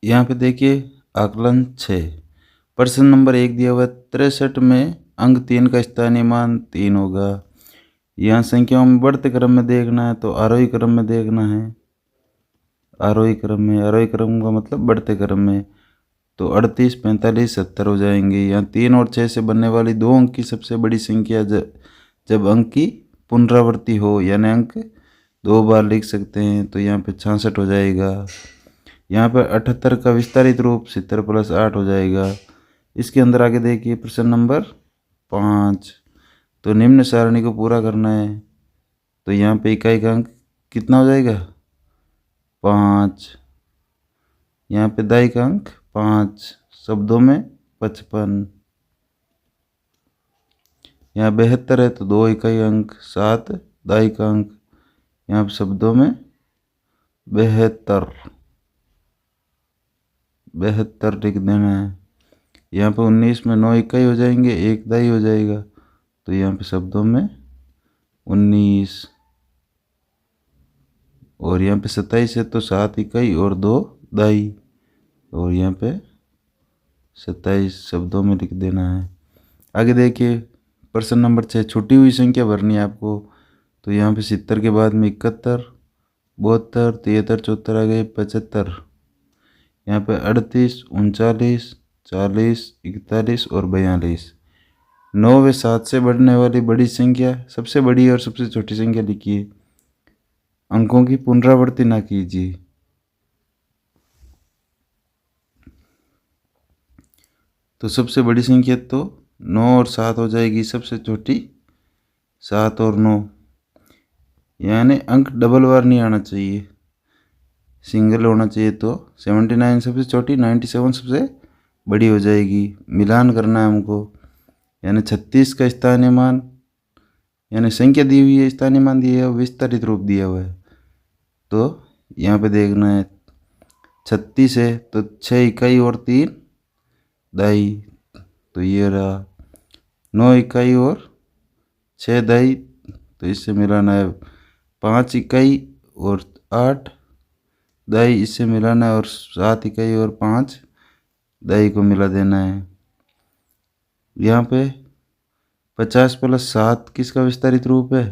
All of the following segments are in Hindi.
यहाँ पे देखिए आकलन 6 प्रश्न नंबर 1 दिया हुआ है 63 में अंक 3 का स्थानीय मान 3 होगा। यहाँ संख्याओं में बढ़ते क्रम में देखना है तो आरोही क्रम में देखना है। आरोही क्रम का मतलब बढ़ते क्रम में, तो 38, 45, 70 हो जाएंगे। यहाँ 3 और 6 से बनने वाली 2 अंक की सबसे बड़ी संख्या जब अंक की पुनरावृत्ति हो यानी अंक 2 बार लिख सकते हैं, तो यहाँ पे 66 हो जाएगा। यहाँ पर 78 का विस्तारित रूप 70 + 8 हो जाएगा। इसके अंदर आगे देखिए प्रश्न नंबर 5, तो निम्न सारणी को पूरा करना है। तो यहाँ पे इकाई का अंक कितना हो जाएगा 5, यहाँ पे दाई का अंक 5, शब्दों में 55। यहाँ 72 है तो 2 इकाई अंक 7, दाई का अंक, यहाँ पे शब्दों में 72 लिख देना है। यहाँ पे 19 में 9 इकाई हो जाएंगे, 1 दाई हो जाएगा, तो यहाँ पे शब्दों में 19। और यहाँ पे 27 है तो 7 इकाई और 2 दाई, और यहाँ पे 27 शब्दों में लिख देना है। आगे देखिए प्रश्न नंबर 6, छुटी हुई संख्या भरनी है आपको। तो यहाँ पे 70 के बाद में 71, 72, 73, 74 आ गए 75। यहाँ पे 38, 39, 40, 41 और 42। 9 व 7 से बढ़ने वाली बड़ी संख्या, सबसे बड़ी और सबसे छोटी संख्या लिखिए। अंकों की पुनरावृत्ति ना कीजिए। तो सबसे बड़ी संख्या तो 9 और 7 हो जाएगी, सबसे छोटी 7 और 9। यानी अंक डबल बार नहीं आना चाहिए, सिंगल होना चाहिए। तो 79 सबसे छोटी, 97 सबसे बड़ी हो जाएगी। मिलान करना है हमको, यानी 36 का स्थानीय मान, यानी संख्या दी हुई है, स्थानीय मान दिया है, विस्तारित रूप दिया हुआ है। तो यहाँ पे देखना है 36 है तो 6 इकाई और 3 दाई, तो ये रहा। 9 इकाई और 6 दाई, तो इससे मिलाना है। 5 इकाई और 8 दाई, इससे मिलाना है। और 7 इकाई और 5 दाई को मिला देना है। यहाँ पे 50 + 7 किसका विस्तारित रूप है,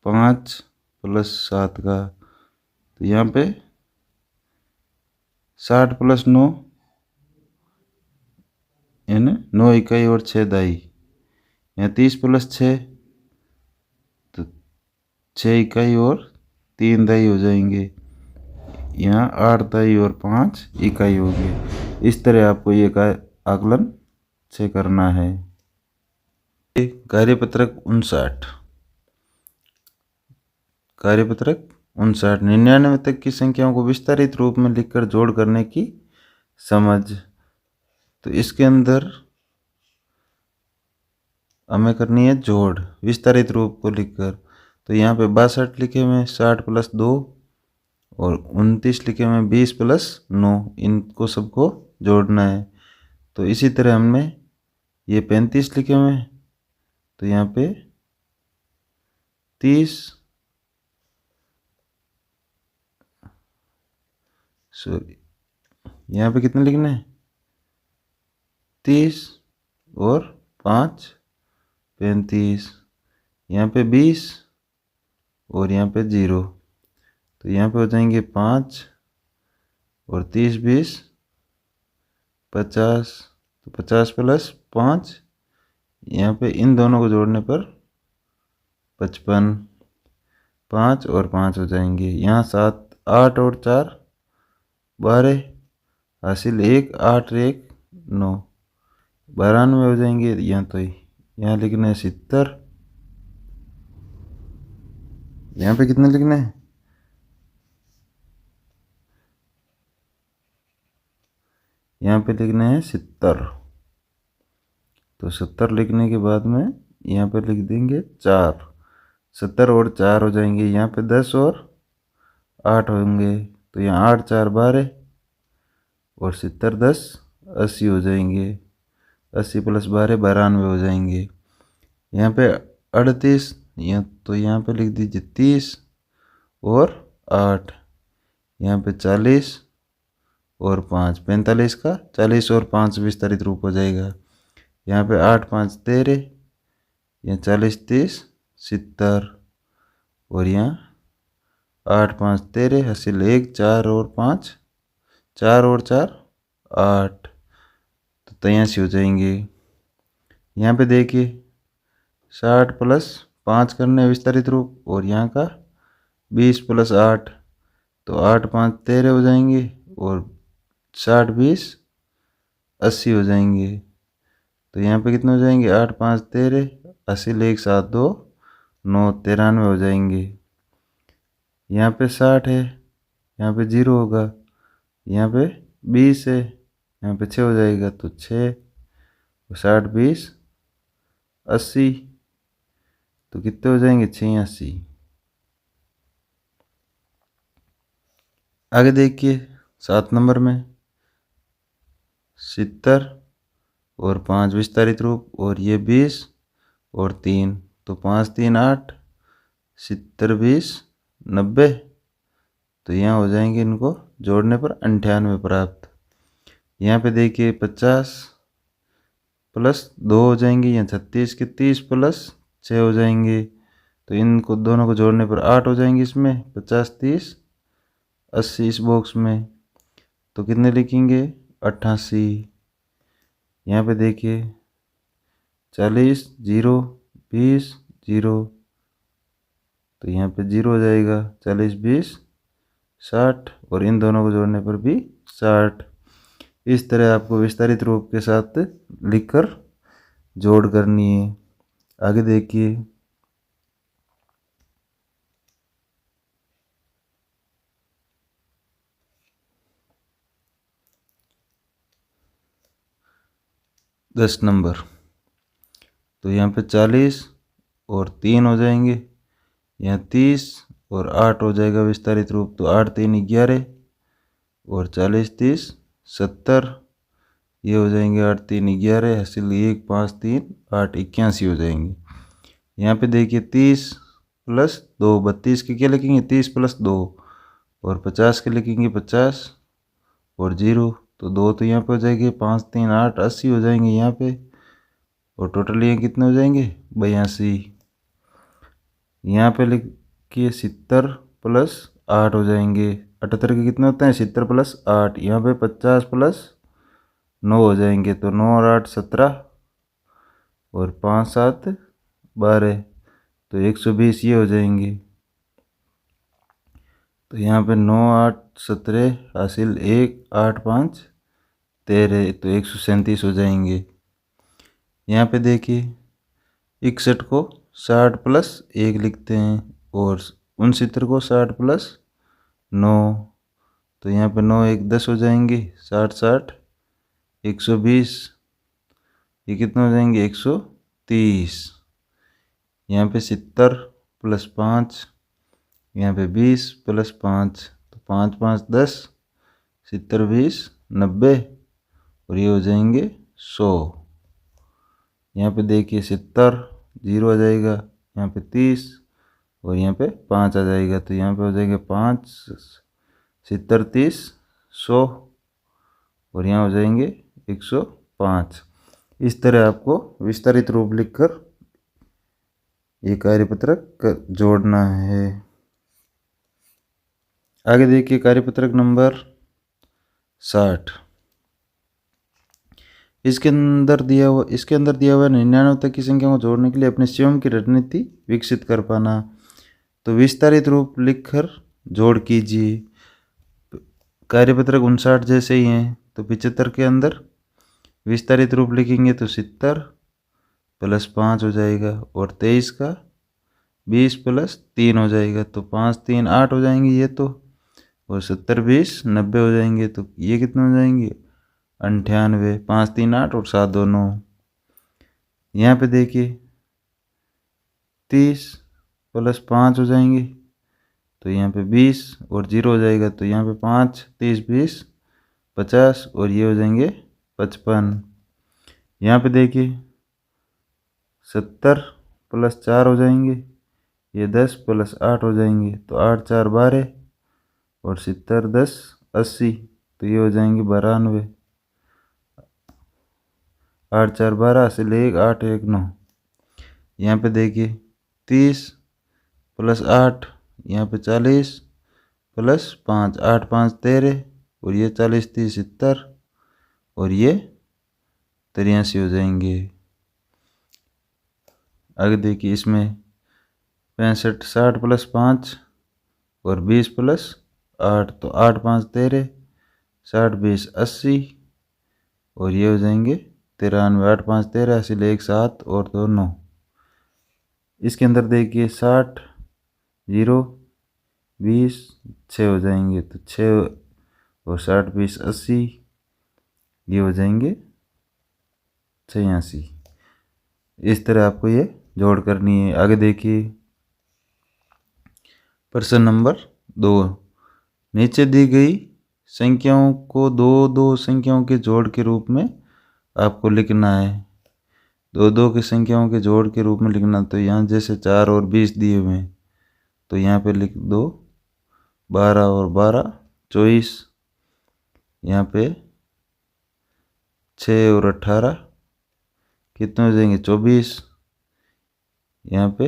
5 + 7 का। तो यहाँ पे 60 + 9 यानी 9 इकाई और 6 दाई। यहाँ 30 + 6 तो 6 इकाई और 3 दाई हो जाएंगे। यहाँ 8 दाई और 5 इकाई होंगे। इस तरह आपको ये आकलन से करना है। कार्यपत्रक 59, 99 तक की संख्याओं को विस्तारित रूप में लिखकर जोड़ करने की समझ। तो इसके अंदर हमें करनी है जोड़ विस्तारित रूप को लिखकर। तो यहाँ पे 62 लिखे हुए हैं, 60 + 2, और 29 लिखे हुए हैं, 20 + 9, इनको सबको जोड़ना है। तो इसी तरह हमने ये 35 लिखे हुए हैं, तो यहाँ पे 30, सॉरी यहाँ पे कितने लिखने हैं, 30 और 5 35, यहाँ पे 20 और यहाँ पे 0, तो यहाँ पे हो जाएंगे 5 और 30 20 50, तो 50 + 5, यहाँ पे इन दोनों को जोड़ने पर 55, 5 और 5 हो जाएंगे। यहाँ 7, 8 और 4 12, हासिल 1, 8 1 9, 92 हो जाएंगे। यहाँ तो यहाँ लिखना है 70, यहाँ पे कितने लिखना है, यहाँ पे लिखना है 70। तो 70 लिखने के बाद में यहाँ पे लिख देंगे 4, 70 और 4 हो जाएंगे। यहाँ पे 10 और 8 होंगे, तो यहाँ 8 4 12 और 70 10 80 हो जाएंगे। 80 + 12 92 हो जाएंगे। यहाँ पे 38, तो यहाँ पे लिख दीजिए 30 और 8, यहाँ पे 40 और 5 45 का 40 और 5 विस्तारित रूप हो जाएगा। यहाँ पे 8 5 13, यहाँ 40 30 70, और यहाँ 8 5 13 हासिल 1 4 और 5 4 और 4 8, तो 83 हो जाएंगे। यहाँ पे देखिए 60 प्लस 5 करने विस्तारित रूप, और यहाँ का 20 प्लस 8, तो 8 5 13 हो जाएंगे, और 60 20 80 हो जाएंगे। तो यहाँ पे कितने हो जाएंगे 8 5 13 80 1 7 2 9 93 हो जाएंगे। यहाँ पे 60 है, यहाँ पे 0 होगा, यहाँ पे 20 है, यहाँ पे 6 हो जाएगा, तो 6 60 20 80, तो कितने हो जाएंगे 86। आगे देखिए 7 नंबर में 70 और 5 विस्तारित रूप, और ये 20 और 3, तो 5 3 8 70 20 90, तो यहाँ हो जाएंगे, इनको जोड़ने पर 98 प्राप्त। यहाँ पे देखिए 50 प्लस 2 हो जाएंगे, यहाँ 36 के 30 प्लस 6 हो जाएंगे, तो इनको दोनों को जोड़ने पर 8 हो जाएंगे। इसमें 50 30 80 इस बॉक्स में, तो कितने लिखेंगे 88। यहाँ पे देखिए 40 0 20 0, तो यहाँ पे 0 हो जाएगा, 40 20 60, और इन दोनों को जोड़ने पर भी 60। इस तरह आपको विस्तारित रूप के साथ लिखकर जोड़ करनी है। आगे देखिए 10 नंबर, तो यहाँ पे 40 और 3 हो जाएंगे, यहाँ 30 और 8 हो जाएगा विस्तारित रूप, तो 8 3 11, और 40 30 70, ये हो जाएंगे 8 3 11 हासिल 1 5 3 8 81 हो जाएंगे। यहाँ पे देखिए 30 प्लस 2 32 के क्या लिखेंगे 30 प्लस 2, और 50 के लिखेंगे 50 और 0, तो 2 तो यहाँ पे हो जाएंगे 5 3 8 80 हो जाएंगे यहाँ पे, और टोटल ये कितने हो जाएंगे 82। यहाँ पे लिखिए 70 प्लस 8 हो जाएंगे, 78 के कितने होते हैं 70 प्लस 8, यहाँ पे 50 प्लस 9 हो जाएंगे, तो 9 और 8 17, और 5 7 12, तो 120 ये हो जाएंगे। तो यहाँ पे 9 8 17 हासिल 1 8 5 13, तो 137 हो जाएंगे। यहाँ पे देखिए 61 को 60 प्लस 1 लिखते हैं, और 69 को 60 प्लस 9, तो यहाँ पे 9 1 10 हो जाएंगे, 60 60 120, ये कितने हो जाएंगे 130। यहाँ पे 70 प्लस 5, यहाँ पे 20 प्लस 5, तो 5 5 10 70 20 90, और ये हो जाएंगे 100। यहाँ पे देखिए 70 0 आ जाएगा, यहाँ पे 30, और यहाँ पे 5 आ जाएगा, तो यहाँ पे हो जाएंगे 5 70 30 100, और यहाँ हो जाएंगे 105। इस तरह आपको विस्तारित रूप लिखकर ये कार्यपत्रक जोड़ना है। आगे देखिए कार्यपत्रक नंबर 60। इसके अंदर दिया हुआ 99 तक की संख्या को जोड़ने के लिए अपने स्वयं की रणनीति विकसित कर पाना। तो विस्तारित रूप लिखकर जोड़ कीजिए। कार्यपत्रक 59 जैसे ही हैं, तो 75 के अंदर विस्तारित रूप लिखेंगे तो 70 प्लस 5 हो जाएगा, और 23 का 20 प्लस 3 हो जाएगा, तो 5 3 8 हो जाएंगे ये तो, और 70 20 90 हो जाएंगे, तो ये कितने हो जाएंगे 98, 5 3 8 और 7 2 9। यहाँ पे देखिए 30 प्लस 5 हो जाएंगे, तो यहाँ पे 20 और 0 हो जाएगा, तो यहाँ पे 5 30 20 50, और ये हो जाएंगे 55। यहाँ पे देखिए 70 प्लस 4 हो जाएंगे, ये 10 प्लस 8 हो जाएंगे, तो 8 4 12, और 70 10 80, तो ये हो जाएंगे 92। 8 4 12 से ले 8 1 9। यहाँ पे देखिए 30 प्लस 8, यहाँ पे 40 प्लस 5, 8 5 13, और ये 40 30 70, और ये 83 हो जाएंगे। आगे देखिए इसमें 65 60 प्लस 5 और 20 प्लस 8, तो 8 5 13, 60 20 80, और ये हो जाएंगे 93। 8 5 13, 80 ले 1 7 और 2 9। इसके अंदर देखिए 60 0 20 6 हो जाएंगे, तो 6 और 60 20 80, ये हो जाएंगे 86। इस तरह आपको ये जोड़ करनी है। आगे देखिए प्रश्न नंबर 2, नीचे दी गई संख्याओं को दो दो संख्याओं के जोड़ के रूप में आपको लिखना है। दो दो की संख्याओं के जोड़ के रूप में लिखना, तो यहाँ जैसे 4 और 20 दिए हुए हैं, तो यहाँ पे लिख दो 12 और 12 24, यहाँ पे 6 और 18 कितने हो जाएंगे 24, यहाँ पे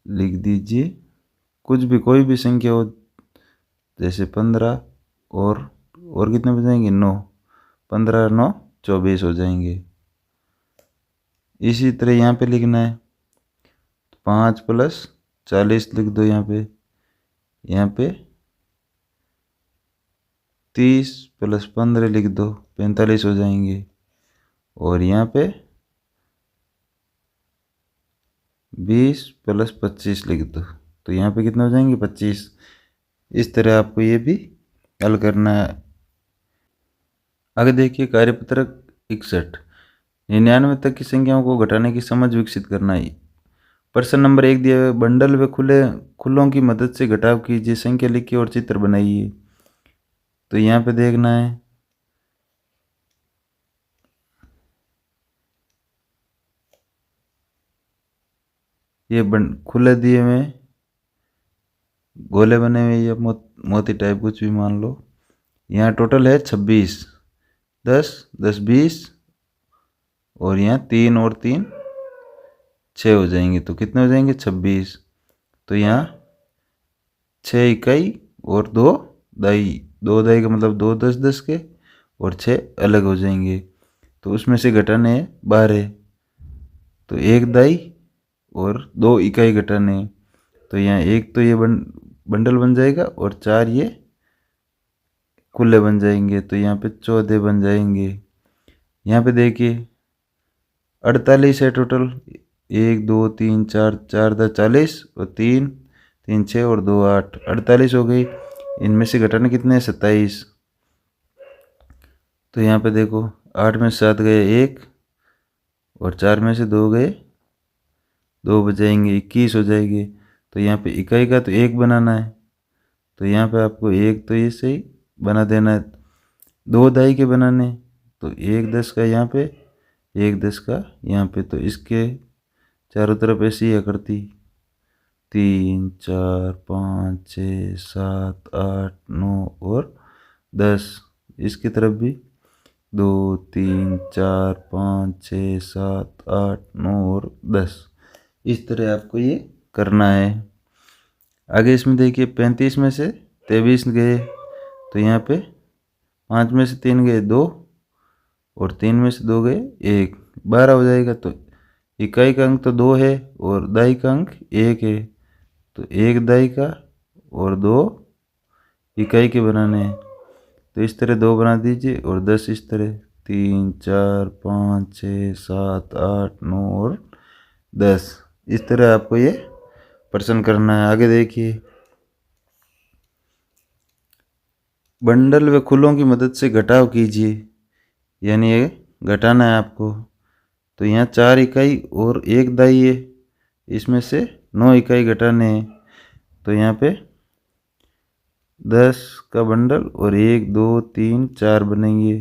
लिख दीजिए कुछ भी कोई भी संख्या हो, जैसे 15 और कितने हो जाएंगे 9, 15 9 24 हो जाएंगे। इसी तरह यहाँ पे लिखना है 5 प्लस 40 लिख दो, यहाँ पे 30 प्लस 15 लिख दो, 45 हो जाएंगे, और यहाँ पे 20 प्लस 25 लिख दो, तो यहाँ पे कितने हो जाएंगे 25। इस तरह आपको ये भी हल करना है। आगे देखिए कार्यपत्रक 61, 99 तक की संख्याओं को घटाने की समझ विकसित करना है। प्रश्न नंबर 1 दिया हुआ बंडल व खुलों की मदद से घटाव कीजिए, संख्या लिखिए और चित्र बनाइए। तो यहाँ पे देखना है ये खुले दिए हुए गोले बने हुए या मोती टाइप कुछ भी मान लो। यहाँ टोटल है 26, 10 10 20, और यहाँ 3 और 3 6 हो जाएंगे, तो कितने हो जाएंगे 26। तो यहाँ 6 इकाई और 2 दाई, 2 दाई का मतलब 2 10 10 के, और 6 अलग हो जाएंगे। तो उसमें से घटाने हैं 12, तो 1 दाई और 2 इकाई घटाने, तो यहाँ एक तो ये बंडल बन जाएगा और 4 ये खुले बन जाएंगे, तो यहाँ पे 14 बन जाएंगे। यहाँ पे देखिए 48 है टोटल, 1 2 3 4 4 10 40, और 3 3 6 और 2 8, 48 हो गई। इनमें से घटाने कितने हैं 27, तो यहाँ पे देखो 8 में से 7 गए 1, और 4 में से 2 गए 2 बचाएंगे, 21 हो जाएगी। तो यहाँ पे इकाई का तो 1 बनाना है, तो यहाँ पे आपको 1 तो ये सही बना देना है। 2 दाई के बनाने, तो 1 10 का यहाँ पे 1 10 का यहाँ पे, तो इसके चारों तरफ ऐसी है करती 3 4 5 6 7 8 9 और 10। इसकी तरफ भी 2 3 4 5 6 7 8 9 और 10। इस तरह आपको ये करना है। आगे इसमें देखिए 35 में से 23 गए, तो यहाँ पे 5 में से 3 गए 2, और 3 में से 2 गए 1, 12 हो जाएगा। तो इकाई का अंक तो 2 है और दाई का अंक 1 है, तो 1 दाई का और 2 इकाई के बनाने हैं, तो इस तरह 2 बना दीजिए, और 10 इस तरह 3 4 5 6 7 8 9 और 10। इस तरह आपको ये प्रश्न करना है। आगे देखिए बंडल व खुलों की मदद से घटाव कीजिए, यानी ये घटाना है आपको। तो यहाँ 4 इकाई और 1 दाई है, इसमें से 9 इकाई घटाने हैं, तो यहाँ पे 10 का बंडल और 1 2 3 4 बनेंगे।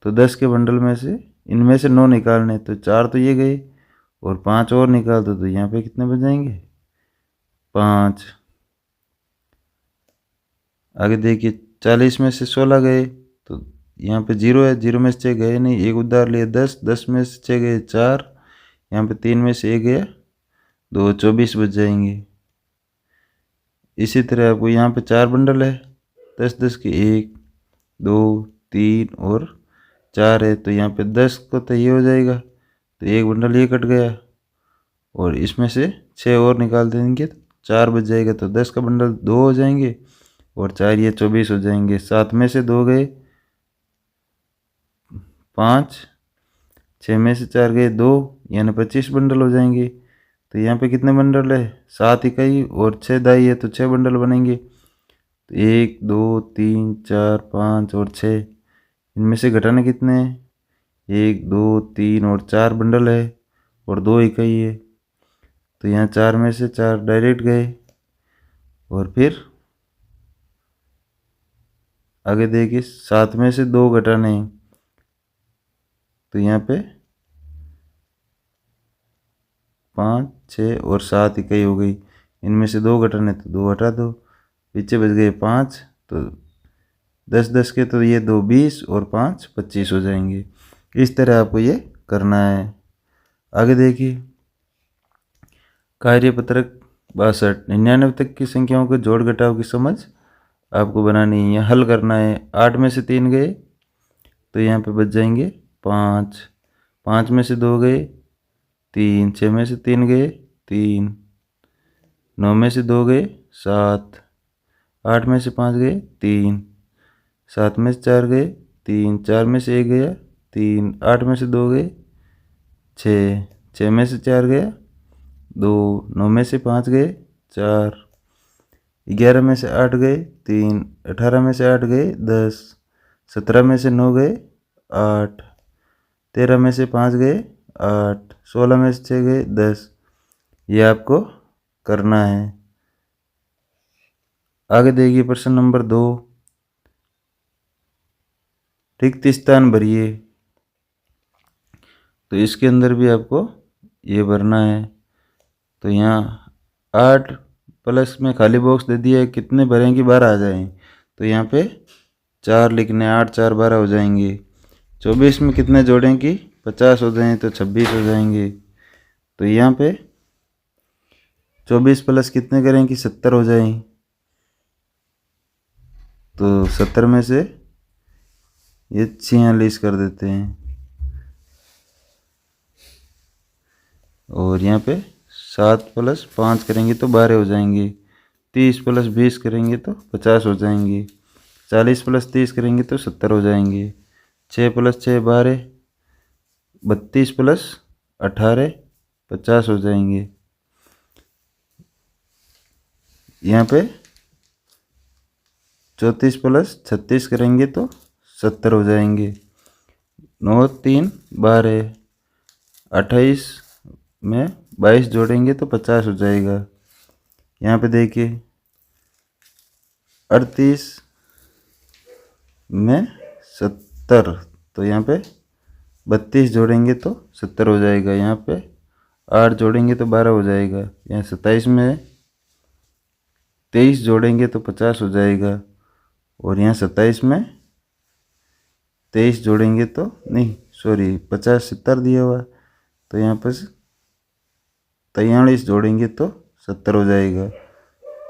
तो 10 के बंडल में से इनमें से 9 निकालने, तो 4 तो ये गए और 5 और निकाल दो, तो यहाँ पे कितने बच जाएंगे 5। आगे देखिए 40 में से 16 गए तो यहाँ पे 0 है, 0 में से 6 गए नहीं, एक उधार लिए 10, 10 में से 6 गए 4, यहाँ पे 3 में से 1 गया 2, 24 बच जाएंगे। इसी तरह आपको यहाँ पे 4 बंडल है, 10 10 के 1 2 3 और 4 है, तो यहाँ पे 10 को तो ये हो जाएगा, तो एक बंडल ये कट गया और इसमें से 6 और निकाल देंगे तो 4 बच जाएगा, तो 10 का बंडल 2 हो जाएंगे और 4 ये 24 हो जाएंगे। 7 में से 2 गए 5, 6 में से 4 गए 2, यानी 25 बंडल हो जाएंगे। तो यहाँ पे कितने बंडल है, 7 इकाई और 6 दाई है, तो 6 बंडल बनेंगे। तो 1 2 3 4 5 और 6, इनमें से घटाने कितने हैं, 1 2 3 और 4 बंडल है और 2 इकाई है, तो यहाँ 4 में से 4 डायरेक्ट गए और फिर आगे देखिए 7 में से 2 घटाने हैं, तो यहाँ पे 5 6 और 7 इकाई हो गई, इनमें से 2 घटाने तो 2 हटा दो, पीछे बच गए 5, तो 10 10 के तो ये 2 20 और 5 25 हो जाएंगे। इस तरह आपको ये करना है। आगे देखिए कार्यपत्रक 62, 99 तक की संख्याओं के जोड़ घटाव की समझ आपको बनानी है, हल करना है। 8 में से 3 गए तो यहाँ पे बच जाएंगे 5, 5 में से 2 गए 3, 6 में से 3 गए 3, 9 में से 2 गए 7, 8 में से 5 गए 3, 7 में से 4 गए 3, 4 में से 1 गया 3, 8 में से 2 गए 6, 6 में से 4 गया 2, 9 में से 5 गए 4, 11 में से 8 गए 3, 18 में से 8 गए 10, 17 में से 9 गए 8, 13 में से 5 गए 8, 16 में से 6 गए 10। ये आपको करना है। आगे देखिए प्रश्न नंबर 2, रिक्त स्थान भरिए। तो इसके अंदर भी आपको ये भरना है। तो यहाँ 8 प्लस में खाली बॉक्स दे दिया है, कितने भरेंगे 12 आ जाएं, तो यहाँ पे 4 लिखने, 8 4 12 हो जाएंगे। 24 में कितने जोड़ेंगे 50 हो जाएं तो 26 हो जाएंगे। तो यहाँ पे 24 प्लस कितने करेंगे 70 हो जाएं, तो 70 में से ये 46 कर देते हैं और यहाँ पे 7 प्लस 5 करेंगे तो 12 हो जाएंगे। 30 प्लस 20 करेंगे तो 50 हो जाएंगे। 40 प्लस 30 करेंगे तो 70 हो जाएंगे। 6 प्लस 6 12, 32 प्लस 18 50 हो जाएंगे। यहाँ पे 34 प्लस 36 करेंगे तो 70 हो जाएंगे। 9 3 12, 28 में 22 जोड़ेंगे तो 50 हो जाएगा। यहाँ पे देखिए 38 में 70, तो यहाँ पे 32 जोड़ेंगे तो 70 हो जाएगा। यहाँ पे 8 जोड़ेंगे तो 12 हो जाएगा। यहाँ 27 में 23 जोड़ेंगे तो 50 हो जाएगा और यहाँ 27 में 23 जोड़ेंगे तो नहीं 50 70 दिया हुआ, तो यहाँ पर 43 जोड़ेंगे तो 70 हो जाएगा।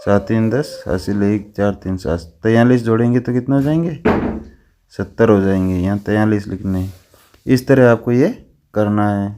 7 3 10 हासिल 1 4 3 7, 43 जोड़ेंगे तो कितने हो जाएंगे 70 हो जाएंगे। यहाँ 43 लिखने हैं। इस तरह आपको ये करना है।